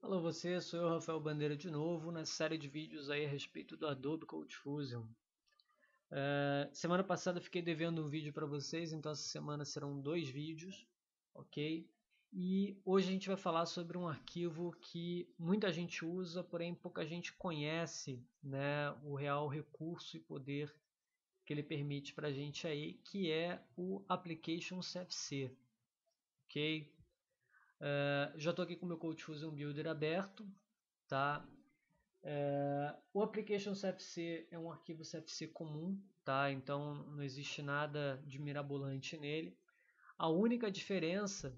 Alô você, sou eu, Rafael Bandeira de novo, na série de vídeos aí a respeito do Adobe CodeFusion. Semana passada eu fiquei devendo um vídeo para vocês, então essa semana serão 2 vídeos, ok? E hoje a gente vai falar sobre um arquivo que muita gente usa, porém pouca gente conhece, né, o real recurso e poder que ele permite para a gente aí, que é o Application CFC, ok? Já estou aqui com o meu CodeFusion Builder aberto, tá? O Application CFC é um arquivo CFC comum, tá? Então não existe nada de mirabolante nele. A única diferença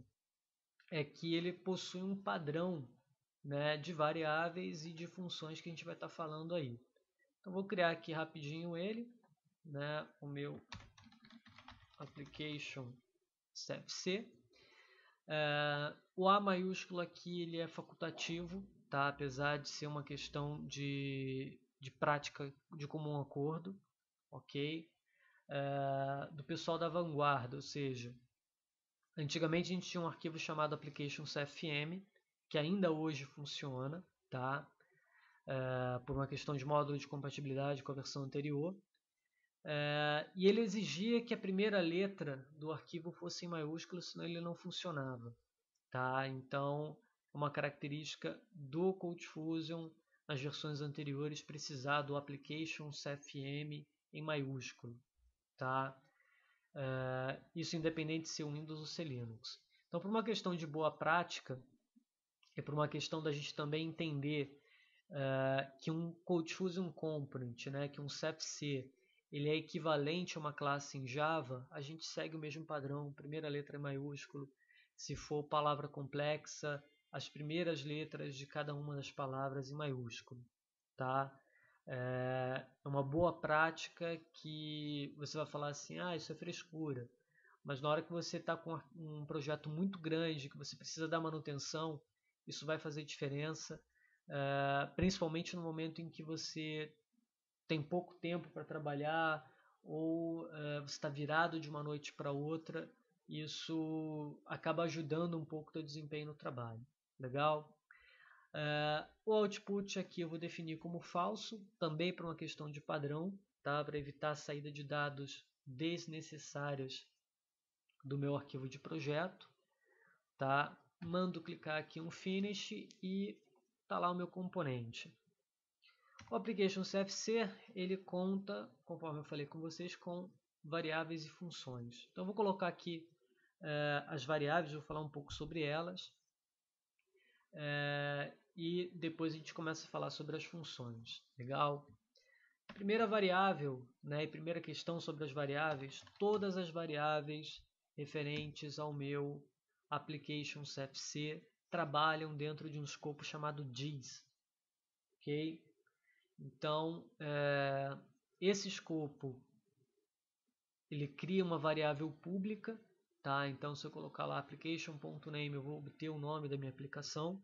é que ele possui um padrão, né, de variáveis e de funções que a gente vai estar falando aí. Então vou criar aqui rapidinho ele, né, o meu Application CFC. O A maiúsculo aqui ele é facultativo, tá? Apesar de ser uma questão de prática de comum acordo, ok? Do pessoal da vanguarda, ou seja, antigamente a gente tinha um arquivo chamado Application CFM, que ainda hoje funciona, tá? Por uma questão de módulo de compatibilidade com a versão anterior. E ele exigia que a primeira letra do arquivo fosse em maiúsculo, senão ele não funcionava. Tá? Então, uma característica do CodeFusion nas versões anteriores precisar do Application CFM em maiúsculo. Tá? Isso independente de ser Windows ou ser Linux. Então, por uma questão de boa prática, e por uma questão da gente também entender que um CodeFusion Component, né, que um CFC, ele é equivalente a uma classe em Java, a gente segue o mesmo padrão, primeira letra é maiúsculo, se for palavra complexa, as primeiras letras de cada uma das palavras em maiúsculo. Tá? É uma boa prática que você vai falar assim, isso é frescura. Mas na hora que você está com um projeto muito grande, que você precisa dar manutenção, isso vai fazer diferença, principalmente no momento em que você tem pouco tempo para trabalhar ou você está virado de uma noite para outra, isso acaba ajudando um pouco o teu desempenho no trabalho. Legal? O output aqui eu vou definir como falso, também por uma questão de padrão, tá? Para evitar a saída de dados desnecessárias do meu arquivo de projeto. Tá? Mando clicar aqui um Finish e tá lá o meu componente. O Application CFC, ele conta, conforme eu falei com vocês, com variáveis e funções. Então, eu vou colocar aqui as variáveis, vou falar um pouco sobre elas. E depois a gente começa a falar sobre as funções. Legal? Primeira variável, né, e primeira questão sobre as variáveis, todas as variáveis referentes ao meu Application CFC trabalham dentro de um escopo chamado DIS. Ok? Então, esse escopo ele cria uma variável pública, tá? Então, se eu colocar lá application.name, eu vou obter o nome da minha aplicação,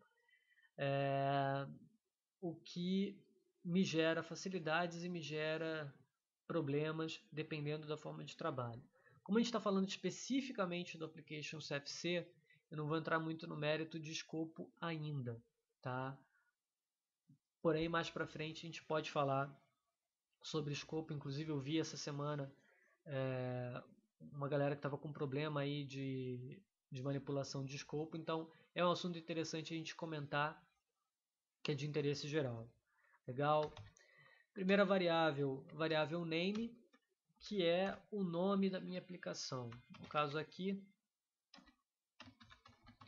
o que me gera facilidades e me gera problemas dependendo da forma de trabalho. Como a gente está falando especificamente do Application CFC, eu não vou entrar muito no mérito de escopo ainda, tá? Porém, mais para frente a gente pode falar sobre escopo. Inclusive eu vi essa semana uma galera que estava com problema aí de manipulação de escopo, então é um assunto interessante a gente comentar, que é de interesse geral. Legal? Primeira variável, variável name, que é o nome da minha aplicação. No caso aqui,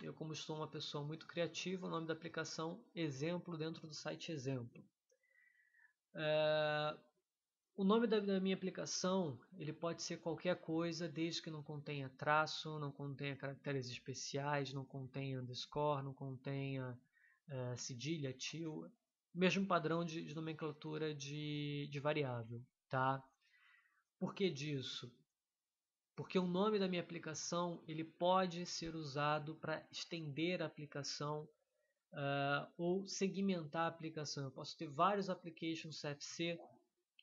eu como sou uma pessoa muito criativa, o nome da aplicação exemplo dentro do site exemplo. O nome da minha aplicação ele pode ser qualquer coisa, desde que não contenha traço, não contenha caracteres especiais, não contenha underscore, não contenha cedilha, til, mesmo padrão de nomenclatura de variável. Tá? Por que disso? Porque o nome da minha aplicação ele pode ser usado para estender a aplicação ou segmentar a aplicação. Eu posso ter vários applications CFC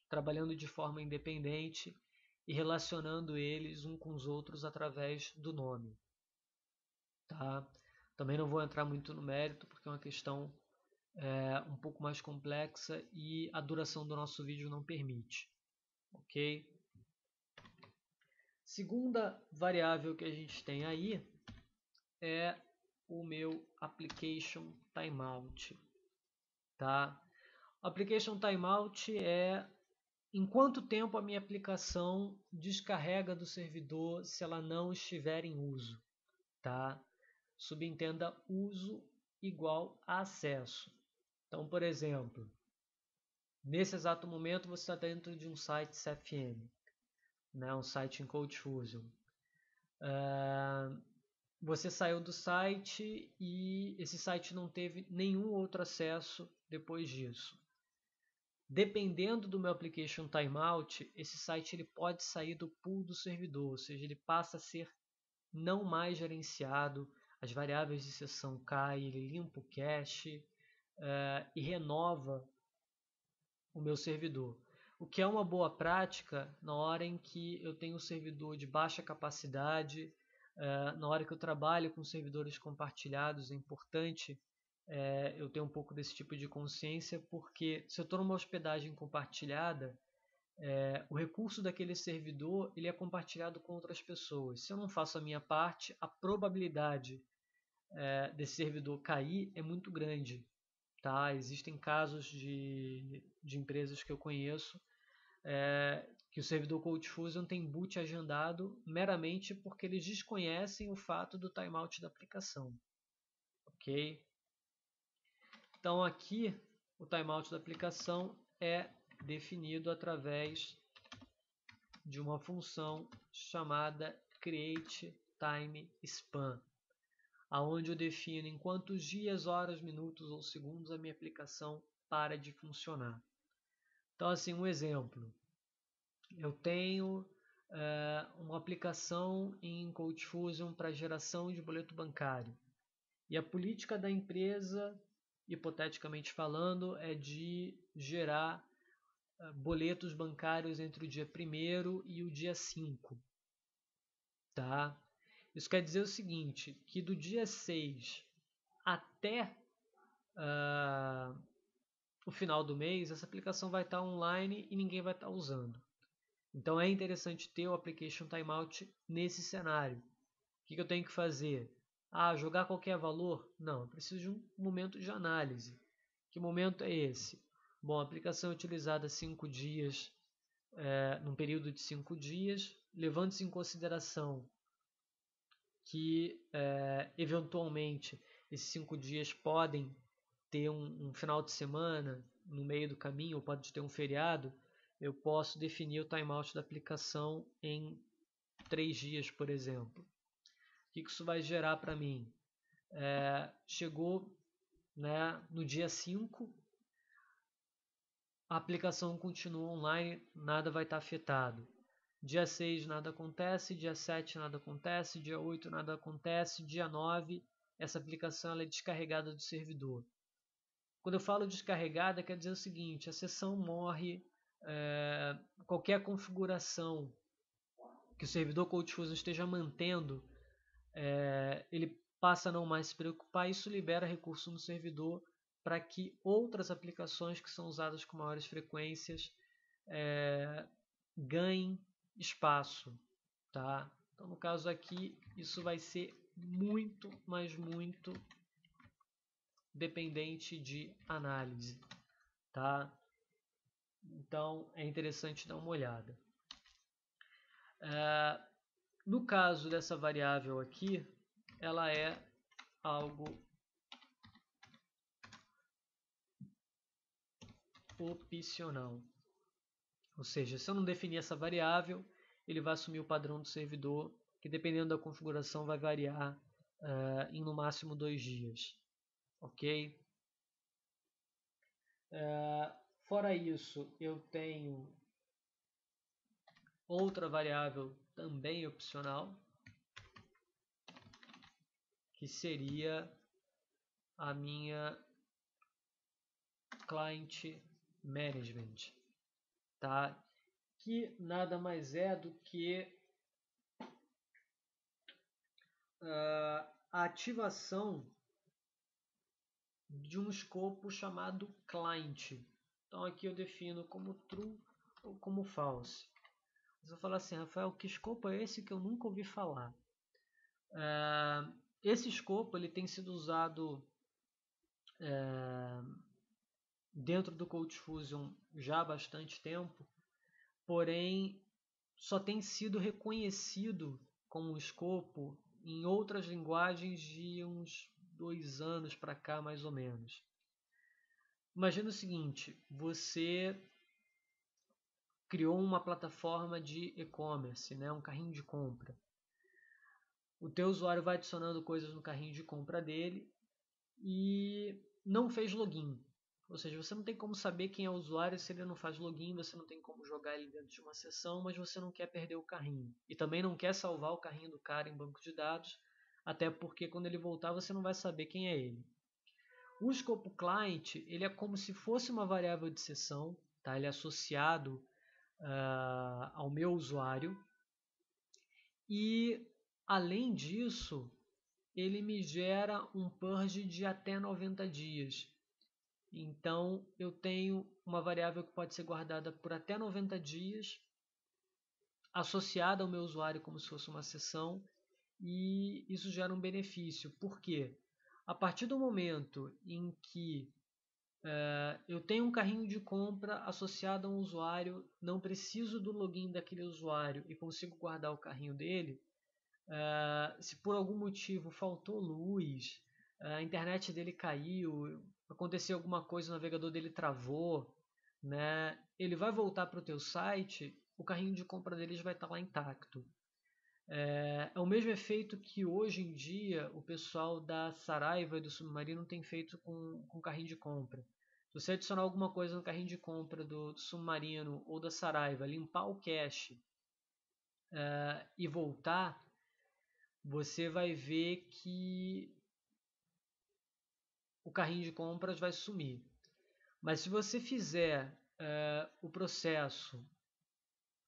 trabalhando de forma independente e relacionando eles uns com os outros através do nome. Tá? Também não vou entrar muito no mérito porque é uma questão um pouco mais complexa e a duração do nosso vídeo não permite, ok? Segunda variável que a gente tem aí é o meu application timeout, tá? O application timeout é em quanto tempo a minha aplicação descarrega do servidor se ela não estiver em uso, tá? Subentenda uso igual a acesso. Então, por exemplo, nesse exato momento você está dentro de um site CFM, né? Um site em CodeFusion. Você saiu do site e esse site não teve nenhum outro acesso depois disso. Dependendo do meu application timeout, esse site ele pode sair do pool do servidor, ou seja, ele passa a ser não mais gerenciado, as variáveis de sessão caem, ele limpa o cache e renova o meu servidor. O que é uma boa prática na hora em que eu tenho um servidor de baixa capacidade, na hora que eu trabalho com servidores compartilhados, é importante eu ter um pouco desse tipo de consciência, porque se eu estou numa hospedagem compartilhada, o recurso daquele servidor ele é compartilhado com outras pessoas. Se eu não faço a minha parte, a probabilidade desse servidor cair é muito grande. Tá? Existem casos de empresas que eu conheço que o servidor CodeFusion tem boot agendado meramente porque eles desconhecem o fato do timeout da aplicação. Ok? Então aqui o timeout da aplicação é definido através de uma função chamada createTimeSpan, aonde eu defino em quantos dias, horas, minutos ou segundos a minha aplicação para de funcionar. Então, assim, um exemplo. Eu tenho uma aplicação em CodeFusion para geração de boleto bancário. E a política da empresa, hipoteticamente falando, é de gerar boletos bancários entre o dia 1º e o dia 5. Tá? Isso quer dizer o seguinte, que do dia 6 até o final do mês, essa aplicação vai estar online e ninguém vai estar usando. Então é interessante ter o Application Timeout nesse cenário. O que eu tenho que fazer? Jogar qualquer valor? Não, eu preciso de um momento de análise. Que momento é esse? Bom, a aplicação é utilizada 5 dias, num período de 5 dias, levando-se em consideração que eventualmente esses 5 dias podem ter um final de semana no meio do caminho, ou pode ter um feriado, eu posso definir o timeout da aplicação em 3 dias, por exemplo. O que isso vai gerar para mim? Chegou, né, no dia 5, a aplicação continua online, nada vai estar afetado. Dia 6 nada acontece, dia 7 nada acontece, dia 8 nada acontece, dia 9 essa aplicação ela é descarregada do servidor. Quando eu falo descarregada, quer dizer o seguinte, a sessão morre, qualquer configuração que o servidor CodeFusion esteja mantendo, ele passa a não mais se preocupar, isso libera recurso no servidor para que outras aplicações que são usadas com maiores frequências ganhem espaço. Tá? Então, no caso aqui, isso vai ser muito, mas muito dependente de análise. Tá? Então, é interessante dar uma olhada. No caso dessa variável aqui, ela é algo opcional. Ou seja, se eu não definir essa variável, ele vai assumir o padrão do servidor, que dependendo da configuração vai variar em no máximo 2 dias. Ok? Fora isso, eu tenho outra variável também opcional, que seria a minha Client Management, tá? Que nada mais é do que a ativação de um escopo chamado client. Então aqui eu defino como true ou como false. Você vai falar assim, Rafael, que escopo é esse que eu nunca ouvi falar? Esse escopo ele tem sido usado dentro do CodeFusion já há bastante tempo, porém só tem sido reconhecido como escopo em outras linguagens de uns 2 anos para cá, mais ou menos. Imagina o seguinte, você criou uma plataforma de e-commerce, né, um carrinho de compra. O teu usuário vai adicionando coisas no carrinho de compra dele e não fez login. Ou seja, você não tem como saber quem é o usuário se ele não faz login, você não tem como jogar ele dentro de uma sessão, mas você não quer perder o carrinho. E também não quer salvar o carrinho do cara em banco de dados, até porque quando ele voltar você não vai saber quem é ele. O escopo client ele é como se fosse uma variável de sessão, tá? Ele é associado ao meu usuário e, além disso, ele me gera um purge de até 90 dias. Então, eu tenho uma variável que pode ser guardada por até 90 dias, associada ao meu usuário como se fosse uma sessão, e isso gera um benefício. Por quê? A partir do momento em que eu tenho um carrinho de compra associado a um usuário, não preciso do login daquele usuário e consigo guardar o carrinho dele, se por algum motivo faltou luz, a internet dele caiu, aconteceu alguma coisa, o navegador dele travou, né? Ele vai voltar para o teu site, o carrinho de compra deles vai estar lá intacto. É o mesmo efeito que hoje em dia o pessoal da Saraiva e do Submarino tem feito com carrinho de compra. Se você adicionar alguma coisa no carrinho de compra do Submarino ou da Saraiva, limpar o cache e voltar, você vai ver que o carrinho de compras vai sumir. Mas se você fizer o processo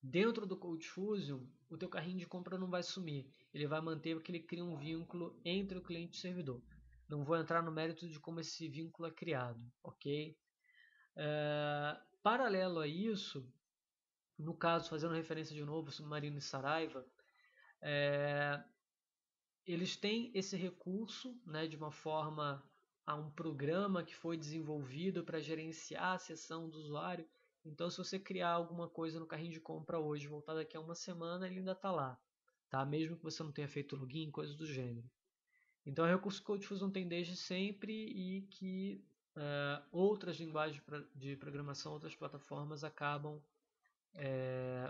dentro do CodeFusion, o teu carrinho de compra não vai sumir. Ele vai manter porque ele cria um vínculo entre o cliente e o servidor. Não vou entrar no mérito de como esse vínculo é criado, ok? Paralelo a isso, no caso, fazendo referência de novo, Submarino e Saraiva, eles têm esse recurso, né, de uma forma a um programa que foi desenvolvido para gerenciar a sessão do usuário. Então, se você criar alguma coisa no carrinho de compra hoje, voltar daqui a uma semana, ele ainda está lá, tá? Mesmo que você não tenha feito login, coisas do gênero. Então, é um recurso que o CodeFusion tem desde sempre e que outras linguagens de programação, outras plataformas acabam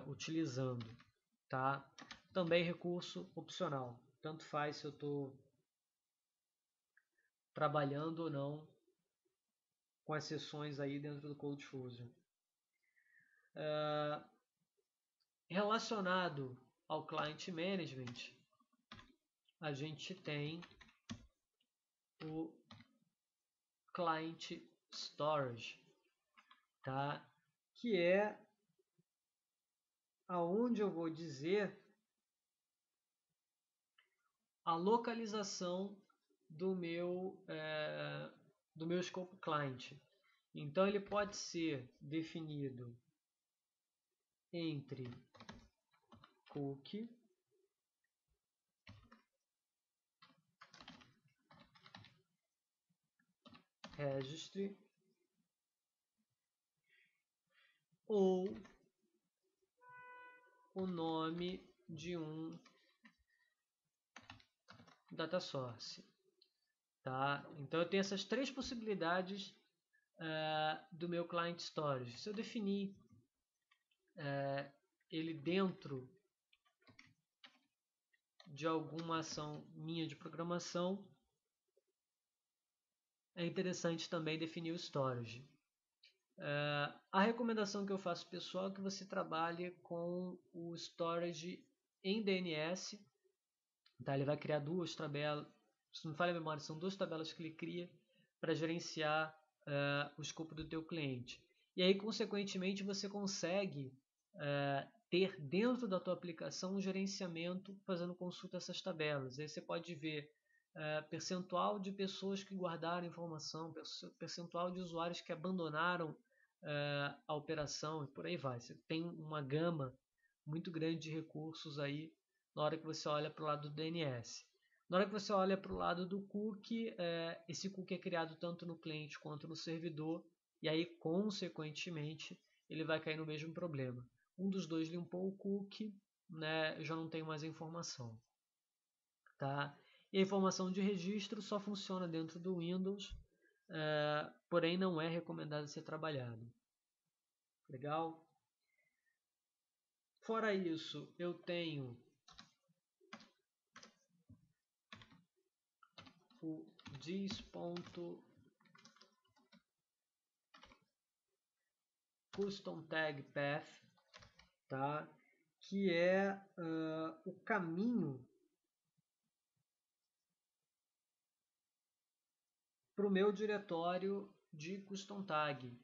utilizando, tá? Também recurso opcional. Tanto faz se eu estou trabalhando ou não com as sessões aí dentro do CodeFusion. Relacionado ao Client Management, a gente tem o Client Storage, tá? Que é aonde eu vou dizer a localização do meu escopo client. Então ele pode ser definido entre cookie registry ou o nome de um data source, tá? Então eu tenho essas três possibilidades do meu client storage. Se eu definir ele dentro de alguma ação minha de programação, é interessante também definir o storage. A recomendação que eu faço pessoal é que você trabalhe com o storage em DNS. Tá? Ele vai criar duas tabelas, se não me falha a memória, são duas tabelas que ele cria para gerenciar o escopo do teu cliente. E aí, consequentemente, você consegue ter dentro da tua aplicação um gerenciamento fazendo consulta a essas tabelas. Aí você pode ver percentual de pessoas que guardaram informação, percentual de usuários que abandonaram a operação e por aí vai. Você tem uma gama muito grande de recursos aí na hora que você olha para o lado do DNS. Na hora que você olha para o lado do cookie, esse cookie é criado tanto no cliente quanto no servidor, e aí, consequentemente, ele vai cair no mesmo problema. Um dos dois limpou o cookie, né, eu já não tenho mais a informação. Tá? E a informação de registro só funciona dentro do Windows, porém não é recomendado ser trabalhado. Legal? Fora isso, eu tenho o dis.customTagPath, tá? Que é o caminho para o meu diretório de custom tag,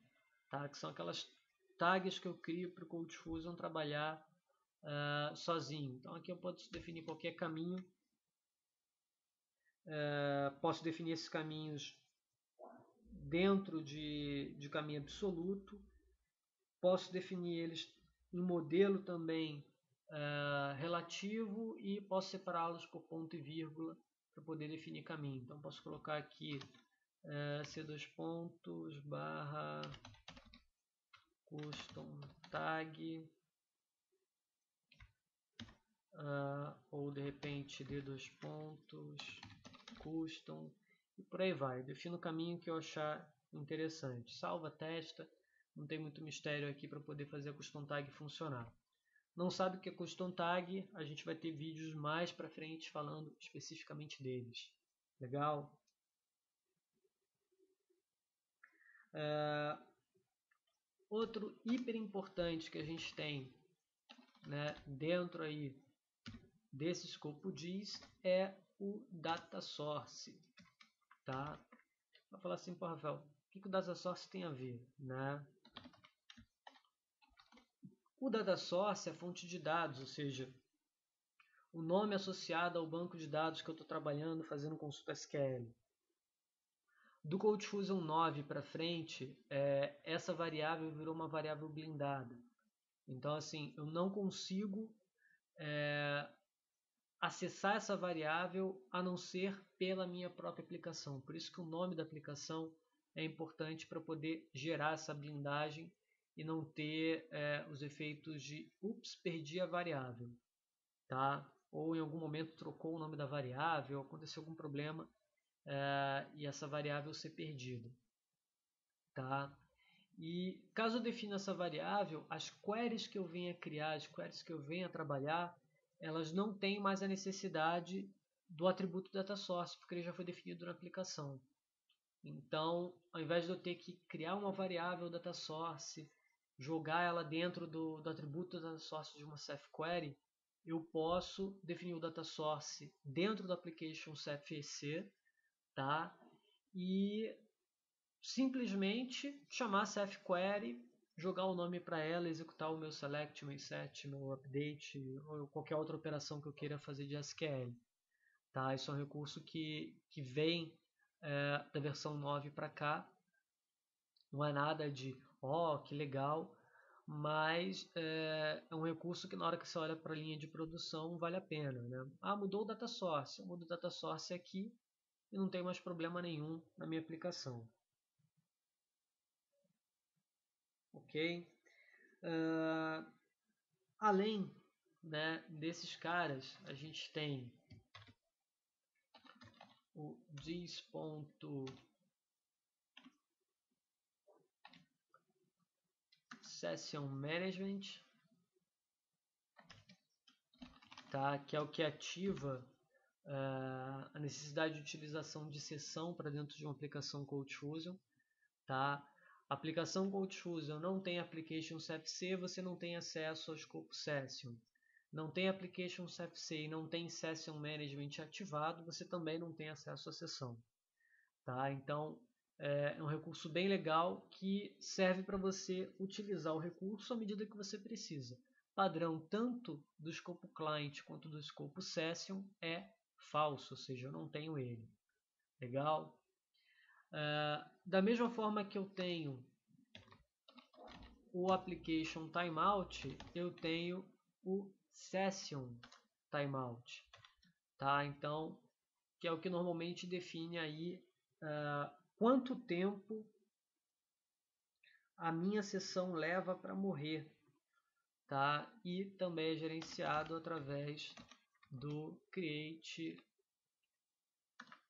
tá? Que são aquelas tags que eu crio para o CodeFusion trabalhar sozinho. Então aqui eu posso definir qualquer caminho, posso definir esses caminhos dentro de caminho absoluto, posso definir eles em modelo também relativo e posso separá-los por ponto e vírgula para poder definir caminho. Então posso colocar aqui C2 pontos barra custom tag ou de repente D2 pontos custom e por aí vai. Eu defino o caminho que eu achar interessante. Salva, testa, não tem muito mistério aqui para poder fazer a custom tag funcionar. Não sabe o que é custom tag? A gente vai ter vídeos mais para frente falando especificamente deles. Legal? Outro hiper importante que a gente tem, né, dentro aí desse escopo DIS é o data source, tá? Vai falar assim, pô, Rafael, o que o data source tem a ver, né? O data source é fonte de dados, ou seja, o nome associado ao banco de dados que eu estou trabalhando fazendo consulta SQL. Do CodeFusion 9 para frente, essa variável virou uma variável blindada. Então, assim, eu não consigo acessar essa variável a não ser pela minha própria aplicação. Por isso que o nome da aplicação é importante para poder gerar essa blindagem e não ter os efeitos de ups, perdi a variável, tá? Ou em algum momento trocou o nome da variável, aconteceu algum problema e essa variável ser perdida, tá? E caso eu defina essa variável, as queries que eu venha criar, as queries que eu venha trabalhar, elas não têm mais a necessidade do atributo data source, porque ele já foi definido na aplicação. Então, ao invés de eu ter que criar uma variável data source, jogar ela dentro do atributo data source de uma Ceph query, eu posso definir o data source dentro do application Ceph-EC, tá? E simplesmente chamar a Ceph query, jogar o nome para ela, executar o meu select, meu set, meu update ou qualquer outra operação que eu queira fazer de SQL. Tá? Isso é um recurso que vem da versão 9 para cá. Não é nada de, que legal, mas é um recurso que na hora que você olha para a linha de produção vale a pena. Né? Mudou o data source. Eu mudo o data source aqui e não tem mais problema nenhum na minha aplicação. Ok? Além, né, desses caras, a gente tem o dis.session management, tá? Que é o que ativa a necessidade de utilização de sessão para dentro de uma aplicação CodeFusion, tá? A aplicação CodeFusion não tem application CFC, você não tem acesso ao escopo Session. Não tem application CFC e não tem Session Management ativado, você também não tem acesso à sessão. Tá? Então, é um recurso bem legal que serve para você utilizar o recurso à medida que você precisa. Padrão tanto do escopo Client quanto do escopo Session é falso, ou seja, eu não tenho ele. Legal? Da mesma forma que eu tenho o application timeout, eu tenho o session timeout, tá? Então, que é o que normalmente define aí quanto tempo a minha sessão leva para morrer, tá? E também é gerenciado através do create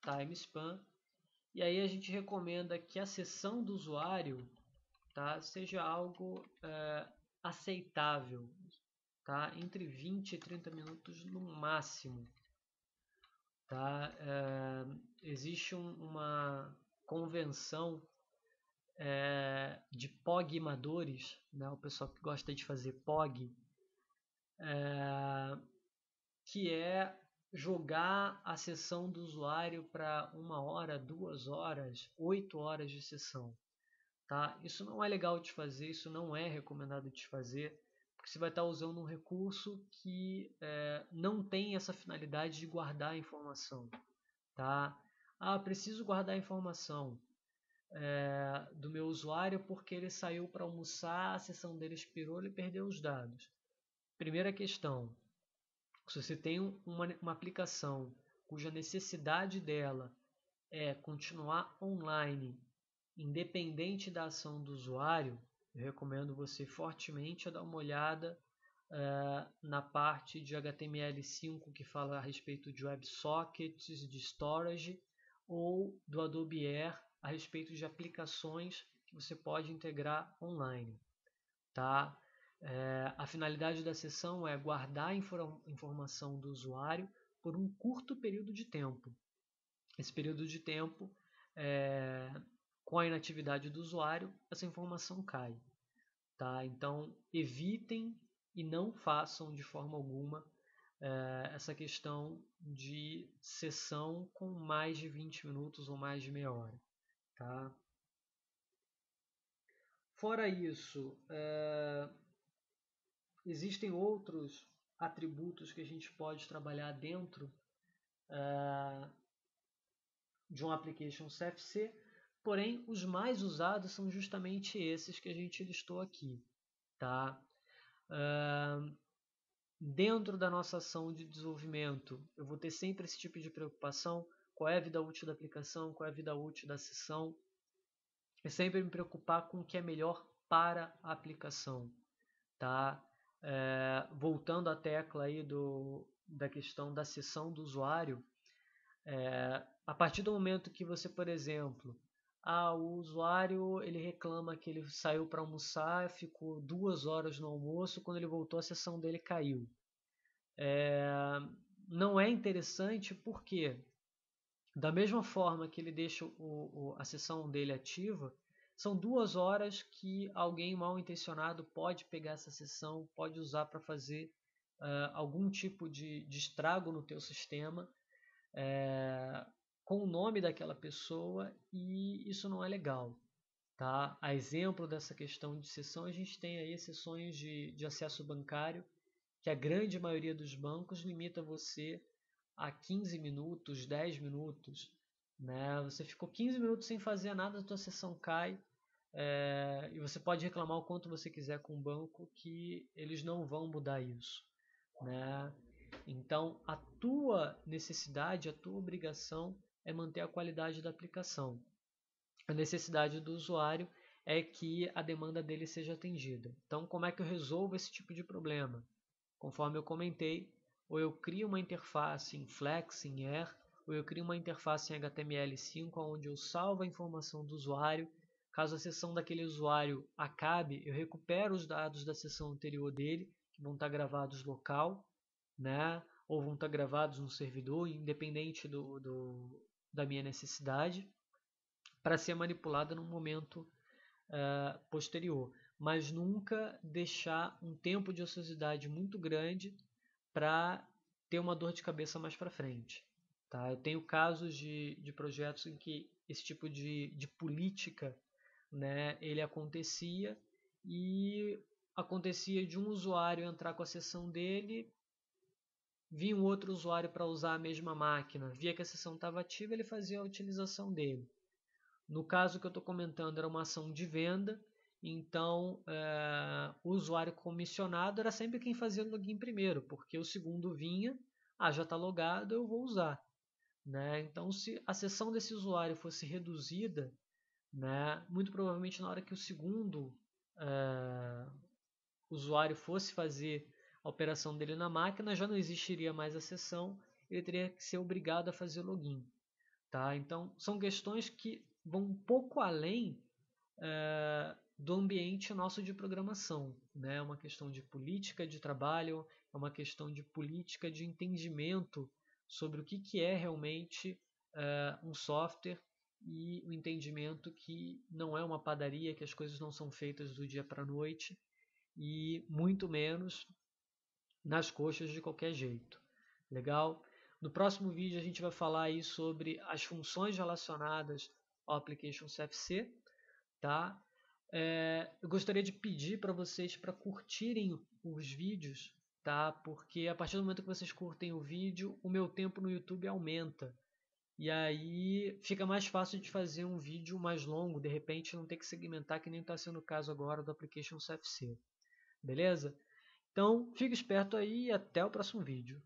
time span. E aí a gente recomenda que a sessão do usuário, tá, seja algo aceitável, tá? Entre 20 e 30 minutos no máximo, tá? Existe uma convenção de pogmadores, né? O pessoal que gosta de fazer pog, que é jogar a sessão do usuário para 1 hora, 2 horas, 8 horas de sessão. Tá? Isso não é legal de fazer, isso não é recomendado de fazer, porque você vai estar usando um recurso que não tem essa finalidade de guardar a informação. Tá? Preciso guardar a informação do meu usuário porque ele saiu para almoçar, a sessão dele expirou, ele perdeu os dados. Primeira questão, se você tem uma aplicação cuja necessidade dela é continuar online, independente da ação do usuário, eu recomendo você fortemente a dar uma olhada na parte de HTML5 que fala a respeito de WebSockets, de storage, ou do Adobe Air a respeito de aplicações que você pode integrar online. Tá? A finalidade da sessão é guardar a informação do usuário por um curto período de tempo. Esse período de tempo, com a inatividade do usuário, essa informação cai. Tá? Então, evitem e não façam de forma alguma essa questão de sessão com mais de 20 minutos ou mais de meia hora. Tá? Fora isso, existem outros atributos que a gente pode trabalhar dentro de um application CFC, porém os mais usados são justamente esses que a gente listou aqui. Tá? Dentro da nossa ação de desenvolvimento, eu vou ter sempre esse tipo de preocupação: qual é a vida útil da aplicação, qual é a vida útil da sessão. É sempre me preocupar com o que é melhor para a aplicação. Tá? Voltando à tecla aí da questão da sessão do usuário, a partir do momento que você, por exemplo, o usuário ele reclama que ele saiu para almoçar, ficou 2 horas no almoço, quando ele voltou a sessão dele caiu. Não é interessante porque, da mesma forma que ele deixa a sessão dele ativa, são 2 horas que alguém mal intencionado pode pegar essa sessão, pode usar para fazer algum tipo de estrago no teu sistema, com o nome daquela pessoa, e isso não é legal. Tá? A exemplo dessa questão de sessão, a gente tem aí sessões de acesso bancário, que a grande maioria dos bancos limita você a 15 minutos, 10 minutos. Né? Você ficou 15 minutos sem fazer nada, a tua sessão cai, e você pode reclamar o quanto você quiser com o banco, que eles não vão mudar isso. Né? Então, a tua necessidade, a tua obrigação é manter a qualidade da aplicação. A necessidade do usuário é que a demanda dele seja atendida. Então, como é que eu resolvo esse tipo de problema? Conforme eu comentei, ou eu crio uma interface em Flex, em Air, ou eu crio uma interface em HTML5, onde eu salvo a informação do usuário. Caso a sessão daquele usuário acabe, eu recupero os dados da sessão anterior dele, que vão estar gravados local, né? Ou vão estar gravados no servidor, independente da minha necessidade, para ser manipulada no momento posterior. Mas nunca deixar um tempo de ociosidade muito grande para ter uma dor de cabeça mais para frente. Tá? Eu tenho casos de projetos em que esse tipo de política, né, ele acontecia, e acontecia de um usuário entrar com a sessão dele, vinha um outro usuário para usar a mesma máquina, via que a sessão estava ativa, ele fazia a utilização dele. No caso que eu estou comentando, era uma ação de venda, então o usuário comissionado era sempre quem fazia o login primeiro, porque o segundo vinha, já está logado, eu vou usar. Né? Então, se a sessão desse usuário fosse reduzida, né, muito provavelmente na hora que o segundo usuário fosse fazer a operação dele na máquina, já não existiria mais a sessão, ele teria que ser obrigado a fazer login. Tá? Então, são questões que vão um pouco além do ambiente nosso de programação. Né? É uma questão de política de trabalho, é uma questão de política de entendimento sobre o que é realmente um software e o entendimento que não é uma padaria, que as coisas não são feitas do dia para a noite e muito menos nas coxas de qualquer jeito. Legal? No próximo vídeo a gente vai falar aí sobre as funções relacionadas ao Application CFC, tá? Eu gostaria de pedir para vocês para curtirem os vídeos, tá? Porque a partir do momento que vocês curtem o vídeo, o meu tempo no YouTube aumenta. E aí fica mais fácil de fazer um vídeo mais longo, de repente não ter que segmentar, que nem está sendo o caso agora do Application CFC. Beleza? Então, fique esperto aí e até o próximo vídeo.